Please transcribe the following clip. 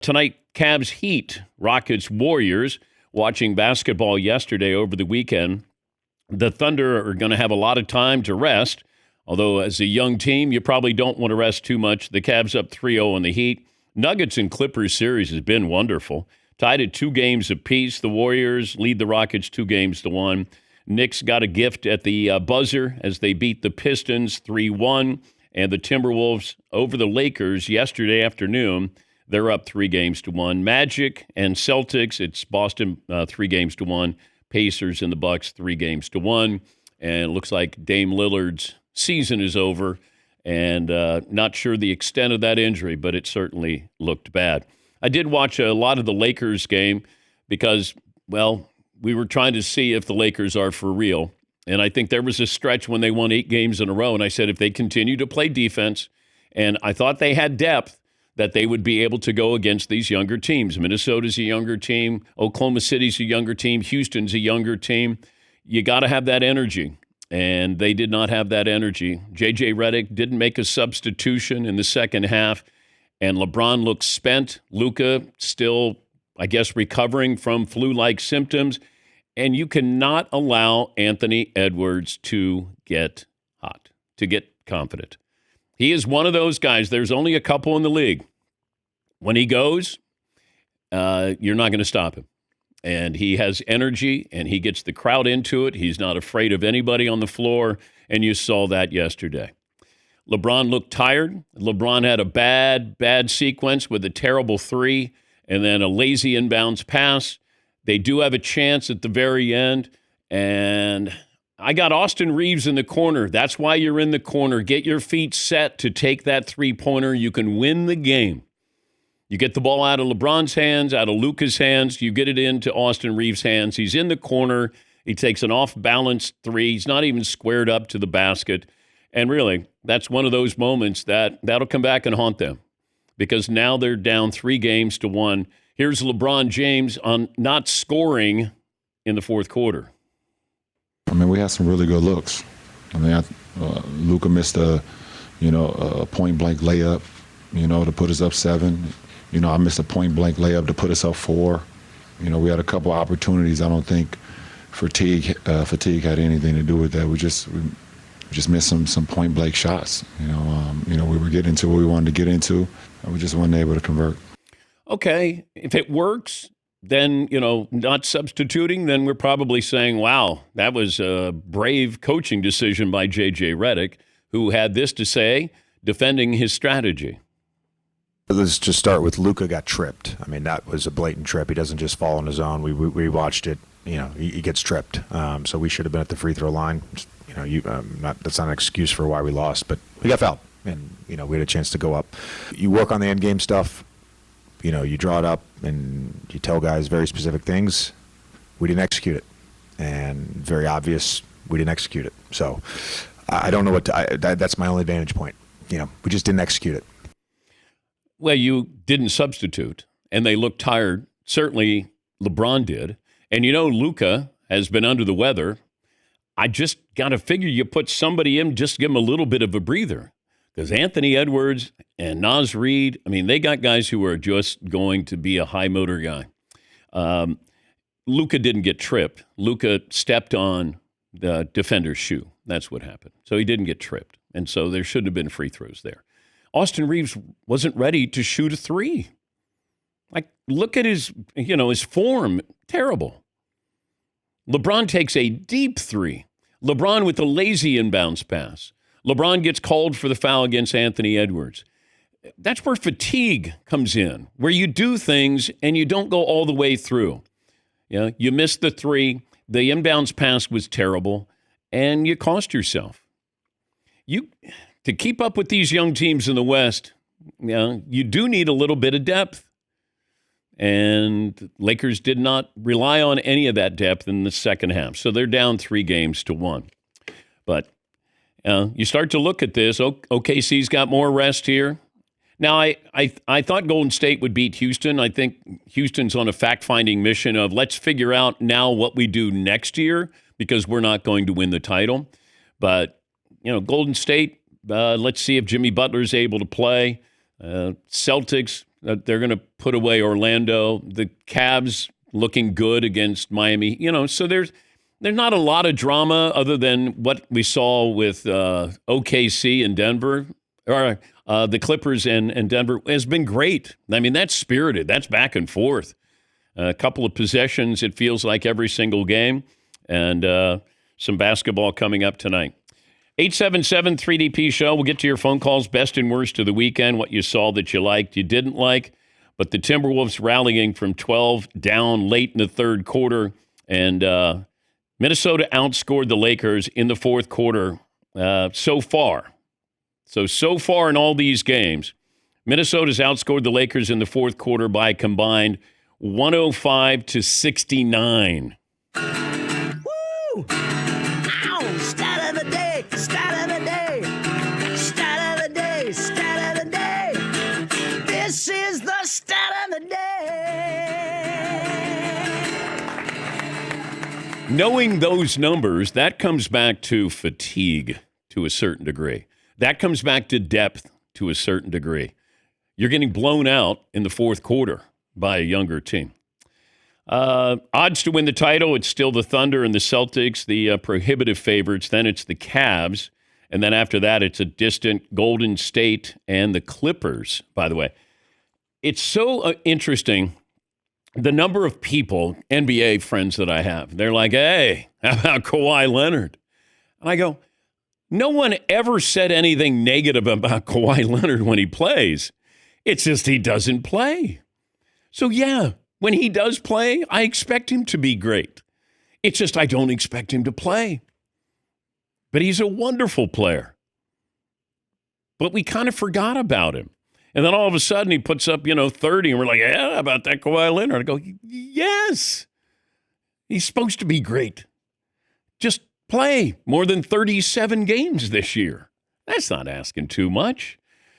Tonight, Cavs Heat, Rockets Warriors. Watching basketball yesterday over the weekend, the Thunder are going to have a lot of time to rest, although as a young team, you probably don't want to rest too much. The Cavs up 3-0 on the Heat. Nuggets and Clippers series has been wonderful. Tied at 2 games apiece. The Warriors lead the Rockets 2-1. Knicks got a gift at the buzzer as they beat the Pistons 3-1. And the Timberwolves over the Lakers yesterday afternoon. They're up 3-1. Magic and Celtics, it's Boston 3-1. Pacers and the Bucks 3-1. And it looks like Dame Lillard's season is over. And not sure the extent of that injury, but it certainly looked bad. I did watch a lot of the Lakers game because, well, we were trying to see if the Lakers are for real. And I think there was a stretch when they won 8 games in a row. And I said if they continue to play defense, and I thought they had depth, that they would be able to go against these younger teams. Minnesota's a younger team. Oklahoma City's a younger team. Houston's a younger team. You got to have that energy, and they did not have that energy. J.J. Redick didn't make a substitution in the second half, and LeBron looked spent. Luka still, I guess, recovering from flu-like symptoms, and you cannot allow Anthony Edwards to get hot, to get confident. He is one of those guys. There's only a couple in the league. When he goes, you're not going to stop him. And he has energy, and he gets the crowd into it. He's not afraid of anybody on the floor, and you saw that yesterday. LeBron looked tired. LeBron had a bad sequence with a terrible 3 and then a lazy inbounds pass. They do have a chance at the very end, and I got Austin Reeves in the corner. That's why you're in the corner. Get your feet set to take that 3-pointer. You can win the game. You get the ball out of LeBron's hands, out of Luka's hands. You get it into Austin Reeves' hands. He's in the corner. He takes an off-balance 3. He's not even squared up to the basket. And really, that's one of those moments that'll come back and haunt them because now they're down 3-1. Here's LeBron James on not scoring in the fourth quarter. I mean, we had some really good looks. I mean, Luka missed a point-blank layup, to put us up 7. I missed a point-blank layup to put us up 4. We had a couple opportunities. I don't think fatigue had anything to do with that. We just missed some point-blank shots. We were getting to what we wanted to get into, and we just weren't able to convert. Okay, if it works, then, not substituting, then we're probably saying, wow, that was a brave coaching decision by J.J. Redick, who had this to say, defending his strategy. Let's just start with Luka got tripped. I mean, that was a blatant trip. He doesn't just fall on his own. We watched it. He gets tripped. So we should have been at the free throw line. That's not an excuse for why we lost, but we got fouled, and we had a chance to go up. You work on the end game stuff. You draw it up and you tell guys very specific things. We didn't execute it, and very obvious we didn't execute it. So I don't know that's my only vantage point. We just didn't execute it. Well, you didn't substitute, and they looked tired. Certainly LeBron did. And Luka has been under the weather. I just got to figure you put somebody in, just give him a little bit of a breather. Because Anthony Edwards and Naz Reid, they got guys who are just going to be a high motor guy. Luka didn't get tripped. Luka stepped on the defender's shoe. That's what happened. So he didn't get tripped. And so there shouldn't have been free throws there. Austin Reeves wasn't ready to shoot a 3. Look at his form. Terrible. LeBron takes a deep 3. LeBron with a lazy inbounds pass. LeBron gets called for the foul against Anthony Edwards. That's where fatigue comes in, where you do things and you don't go all the way through. You missed the 3. The inbounds pass was terrible, and you cost yourself. To keep up with these young teams in the West, you do need a little bit of depth. And Lakers did not rely on any of that depth in the second half. So they're down 3-1. But you start to look at this. OKC's got more rest here. Now, I thought Golden State would beat Houston. I think Houston's on a fact-finding mission of let's figure out now what we do next year because we're not going to win the title. But, Golden State, let's see if Jimmy Butler's able to play. Celtics that they're going to put away Orlando. The Cavs looking good against Miami. So there's not a lot of drama other than what we saw with OKC and Denver, or the Clippers and Denver has been great. I mean, that's spirited. That's back and forth. A couple of possessions, it feels like, every single game, and some basketball coming up tonight. 877-3DP Show. We'll get to your phone calls, best and worst of the weekend, what you saw that you liked, you didn't like. But the Timberwolves rallying from 12 down late in the third quarter, and Minnesota outscored the Lakers in the fourth quarter so far. So far in all these games, Minnesota's outscored the Lakers in the fourth quarter by a combined 105-69. Woo! Ow! Stat of the day! Stat of the day! Stat of the day! Stat of the day! This is the stat of the day! Knowing those numbers, that comes back to fatigue to a certain degree. That comes back to depth to a certain degree. You're getting blown out in the fourth quarter by a younger team. Odds to win the title, it's still the Thunder and the Celtics, the prohibitive favorites. Then it's the Cavs. And then after that, it's a distant Golden State and the Clippers, by the way. It's so interesting, the number of people, NBA friends that I have. They're like, hey, how about Kawhi Leonard? And I go, no one ever said anything negative about Kawhi Leonard when he plays. It's just he doesn't play. So, yeah, when he does play, I expect him to be great. It's just I don't expect him to play. But he's a wonderful player. But we kind of forgot about him. And then all of a sudden he puts up, 30, and we're like, yeah, how about that Kawhi Leonard? I go, yes. He's supposed to be great. Just play more than 37 games this year. That's not asking too much.